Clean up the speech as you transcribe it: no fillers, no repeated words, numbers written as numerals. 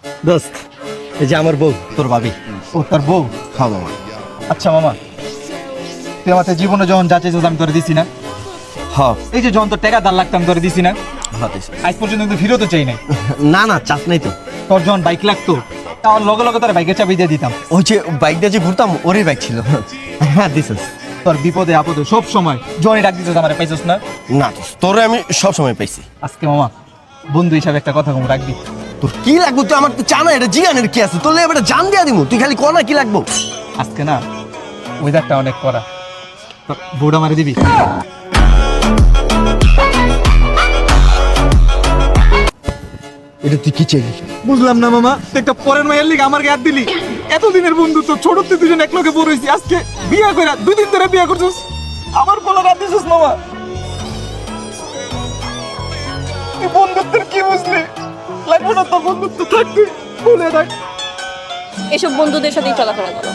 দোস্ত, এই যে আমার বউ, তোর ভাবি। ও তোর বউ? হ্যাঁ মামা। আচ্ছা মামা, তুই আমাদের জীবনে যখন যা চাইছিস আমি তোরে দিছি না? হ্যাঁ এই যে যখন তোর টাকা ধার লাগতো আমি তোরে দিছি না? হ্যাঁ দিস। আজ পর্যন্ত কিন্তু ফিরতও চাই নাই। না না, চাপ নাই তো। তোর যখন বাইক লাগতো তার লগে লগে তোর বাইকের চাবি দিয়ে দিতাম। ওই যে বাইক দিয়ে যে ঘুরতাম, ওরই বাইক ছিল। হ্যাঁ দিছিস। তোর বিপদে আপদে সব সময় জনি ডাক দিছিস, আমার পাইছিস না? না দোস্ত, তোরে আমি সব সময় পাইছি। আজকে মামা বন্ধু হিসাবে একটা কথা কম রাখবি। তোর কি লাগবে তুই আমার তো জানা, এটা জিগানের কি আছে? তোর লেগে এটা জান দিয়া দিমু, তুই খালি কনা কি লাগবো। আজকে না ওয়েদারটা অনেক কড়া, তোর বউটা মারি দিবি? এটা তুই কি চাইলি? বুঝলাম না মামা, একটা পরের মায়ের লিগে আমার গায়ে হাত দিলি। এতদিনের বন্ধুত্ব, ছোটতে দুজন এক লগে বড় হইছি, আজকে বিয়া করে 2 দিন ধরে বিয়া করছিস, আমার বলা রাত দিছিস মামা। তুই বন্ধুত্বের কি বুঝলি? লাগবে না তোর বন্ধুত্ব, থাকবি বলে রাখ। এসব বন্ধুদের সাথেই চলাফেরা করো।